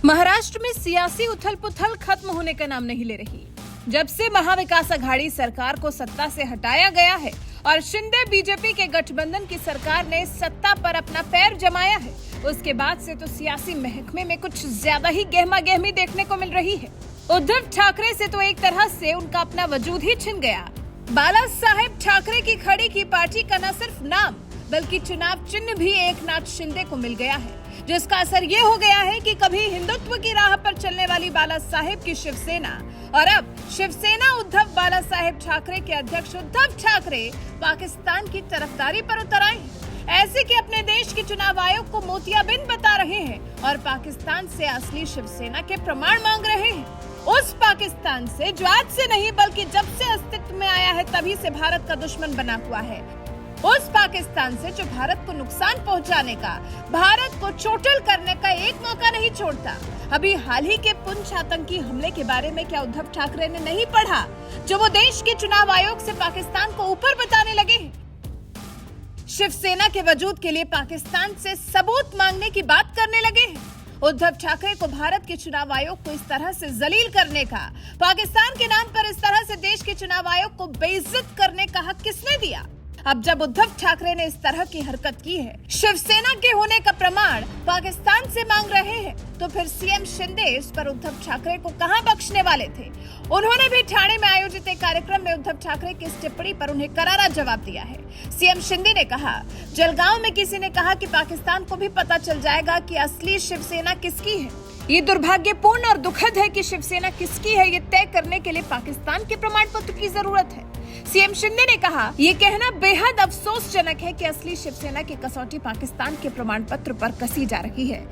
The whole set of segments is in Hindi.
महाराष्ट्र में सियासी उथल पुथल खत्म होने का नाम नहीं ले रही। जब से महाविकास अघाड़ी सरकार को सत्ता से हटाया गया है और शिंदे बीजेपी के गठबंधन की सरकार ने सत्ता पर अपना पैर जमाया है, उसके बाद से तो सियासी महकमे में कुछ ज्यादा ही गहमा गहमी देखने को मिल रही है। उद्धव ठाकरे से तो एक तरह से उनका अपना वजूद ही छिन गया। बाला साहेब ठाकरे की खड़ी की पार्टी का न सिर्फ नाम बल्कि चुनाव चिन्ह भी एकनाथ शिंदे को मिल गया है, जिसका असर ये हो गया है कि कभी हिंदुत्व की राह पर चलने वाली बाला साहेब की शिवसेना और अब शिवसेना उद्धव बाला साहेब ठाकरे के अध्यक्ष उद्धव ठाकरे पाकिस्तान की तरफदारी पर उतर आए हैं। ऐसे कि अपने देश के चुनाव आयोग को मोतियाबिंद बता रहे हैं और पाकिस्तान से असली शिवसेना के प्रमाण मांग रहे हैं। उस पाकिस्तान से जो आज से नहीं बल्कि जब से अस्तित्व में आया है तभी से भारत का दुश्मन बना हुआ है। उस पाकिस्तान से जो भारत को नुकसान पहुंचाने का, भारत को चोटिल करने का एक मौका नहीं छोड़ता। अभी हाल ही के पुंछ आतंकी हमले के बारे में क्या उद्धव ठाकरे ने नहीं पढ़ा, जो वो देश के चुनाव आयोग से पाकिस्तान को ऊपर बताने लगे हैं। शिवसेना के वजूद के लिए पाकिस्तान से सबूत मांगने की बात करने लगे हैं। उद्धव ठाकरे को भारत के चुनाव आयोग को इस तरह से जलील करने का, पाकिस्तान के नाम पर इस तरह से देश के चुनाव आयोग को बेइज्जत करने का हक किसने दिया? अब जब उद्धव ठाकरे ने इस तरह की हरकत की है, शिवसेना के होने का प्रमाण पाकिस्तान से मांग रहे हैं, तो फिर सीएम शिंदे इस पर उद्धव ठाकरे को कहां बख्शने वाले थे? उन्होंने भी ठाणे में आयोजित एक कार्यक्रम में उद्धव ठाकरे की इस टिप्पणी पर उन्हें करारा जवाब दिया है। सीएम शिंदे ने कहा, जलगांव में किसी ने कहा कि पाकिस्तान को भी पता चल जाएगा कि असली शिवसेना किसकी है। ये दुर्भाग्यपूर्ण और दुखद है कि शिवसेना किसकी है, ये तय करने के लिए पाकिस्तान के प्रमाण पत्र की जरूरत है। सीएम शिंदे ने कहा, ये कहना बेहद अफसोसजनक है कि असली शिवसेना की कसौटी पाकिस्तान के प्रमाण पत्र पर कसी जा रही है।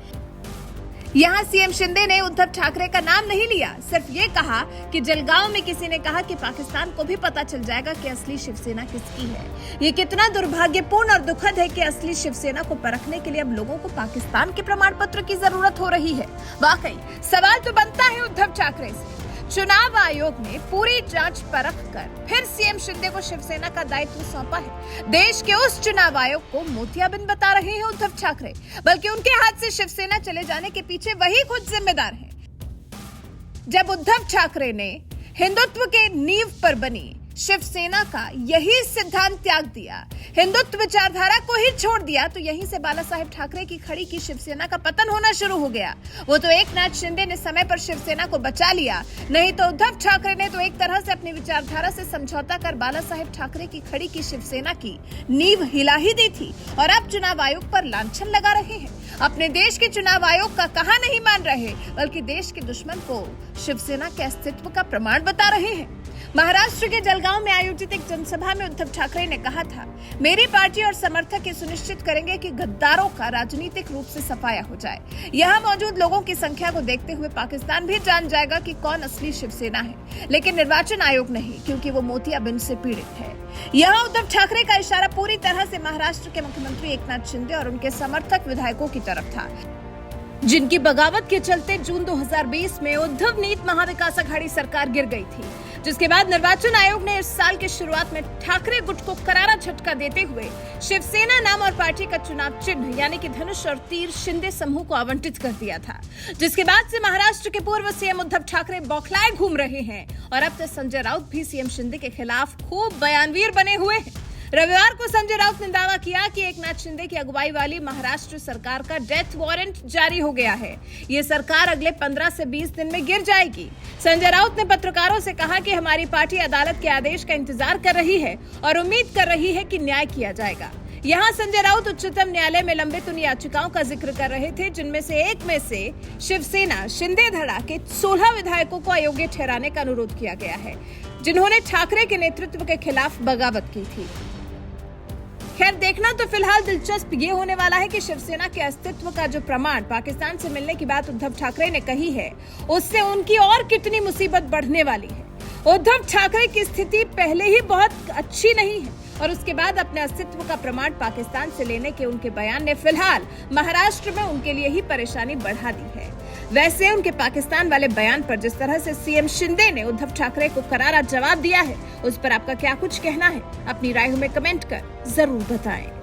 यहाँ सीएम शिंदे ने उद्धव ठाकरे का नाम नहीं लिया, सिर्फ ये कहा कि जलगांव में किसी ने कहा कि पाकिस्तान को भी पता चल जाएगा कि असली शिवसेना किसकी है। ये कितना दुर्भाग्यपूर्ण और दुखद है कि असली शिवसेना को परखने के लिए अब लोगों को पाकिस्तान के प्रमाण पत्र की जरूरत हो रही है। वाकई सवाल तो बनता है उद्धव ठाकरे से। चुनाव आयोग ने पूरी जांच परख कर फिर सीएम शिंदे को शिवसेना का दायित्व सौंपा है। देश के उस चुनाव आयोग को मोतियाबिंद बता रहे हैं उद्धव ठाकरे, बल्कि उनके हाथ से शिवसेना चले जाने के पीछे वही खुद जिम्मेदार हैं। जब उद्धव ठाकरे ने हिंदुत्व के नींव पर बनी शिवसेना का यही सिद्धांत त्याग दिया, हिंदुत्व विचारधारा को ही छोड़ दिया, तो यहीं से बाला साहेब ठाकरे की खड़ी की शिवसेना का पतन होना शुरू हो गया। वो तो एकनाथ शिंदे ने समय पर शिवसेना को बचा लिया, नहीं तो उद्धव ठाकरे ने तो एक तरह से अपनी विचारधारा से समझौता कर बाला साहेब ठाकरे की खड़ी की शिवसेना की नींव हिला ही दी थी और अब चुनाव आयोग पर लांछन लगा रहे हैं। अपने देश के चुनाव आयोग का कहा नहीं मान रहे, बल्कि देश के दुश्मन को शिवसेना के अस्तित्व का प्रमाण बता रहे हैं। महाराष्ट्र के जलगांव में आयोजित एक जनसभा में उद्धव ठाकरे ने कहा था, मेरी पार्टी और समर्थक ये सुनिश्चित करेंगे कि गद्दारों का राजनीतिक रूप से सफाया हो जाए। यहाँ मौजूद लोगों की संख्या को देखते हुए पाकिस्तान भी जान जाएगा कि कौन असली शिवसेना है, लेकिन निर्वाचन आयोग नहीं, क्योंकि वो मोतियाबिंद से पीड़ित है। यहाँ उद्धव ठाकरे का इशारा पूरी तरह से महाराष्ट्र के मुख्यमंत्री एकनाथ शिंदे और उनके समर्थक विधायकों की तरफ था, जिनकी बगावत के चलते जून 2020 में उद्धव नीत महाविकास अघाड़ी सरकार गिर गई थी, जिसके बाद निर्वाचन आयोग ने इस साल के शुरुआत में ठाकरे गुट को करारा झटका देते हुए शिवसेना नाम और पार्टी का चुनाव चिन्ह यानी कि धनुष और तीर शिंदे समूह को आवंटित कर दिया था, जिसके बाद से महाराष्ट्र के पूर्व सीएम उद्धव ठाकरे बौखलाए घूम रहे हैं और अब तक संजय राउत भी सीएम शिंदे के खिलाफ खूब बयानवीर बने हुए हैं। रविवार को संजय राउत ने दावा किया कि एकनाथ शिंदे की अगुवाई वाली महाराष्ट्र सरकार का डेथ वारंट जारी हो गया है। ये सरकार अगले 15 से 20 दिन में गिर जाएगी। संजय राउत ने पत्रकारों से कहा कि हमारी पार्टी अदालत के आदेश का इंतजार कर रही है और उम्मीद कर रही है कि न्याय किया जाएगा। यहाँ संजय राउत उच्चतम न्यायालय में लंबित उन याचिकाओं का जिक्र कर रहे थे, जिनमें से एक में से शिवसेना शिंदे धड़ा के 16 विधायकों को अयोग्य ठहराने का अनुरोध किया गया है, जिन्होंने ठाकरे के नेतृत्व के खिलाफ बगावत की थी। खैर, देखना तो फिलहाल दिलचस्प ये होने वाला है कि शिवसेना के अस्तित्व का जो प्रमाण पाकिस्तान से मिलने की बात उद्धव ठाकरे ने कही है, उससे उनकी और कितनी मुसीबत बढ़ने वाली है। उद्धव ठाकरे की स्थिति पहले ही बहुत अच्छी नहीं है और उसके बाद अपने अस्तित्व का प्रमाण पाकिस्तान से लेने के उनके बयान ने फिलहाल महाराष्ट्र में उनके लिए ही परेशानी बढ़ा दी है। वैसे उनके पाकिस्तान वाले बयान पर जिस तरह से सीएम शिंदे ने उद्धव ठाकरे को करारा जवाब दिया है, उस पर आपका क्या कुछ कहना है? अपनी राय हमें कमेंट कर जरूर बताएं।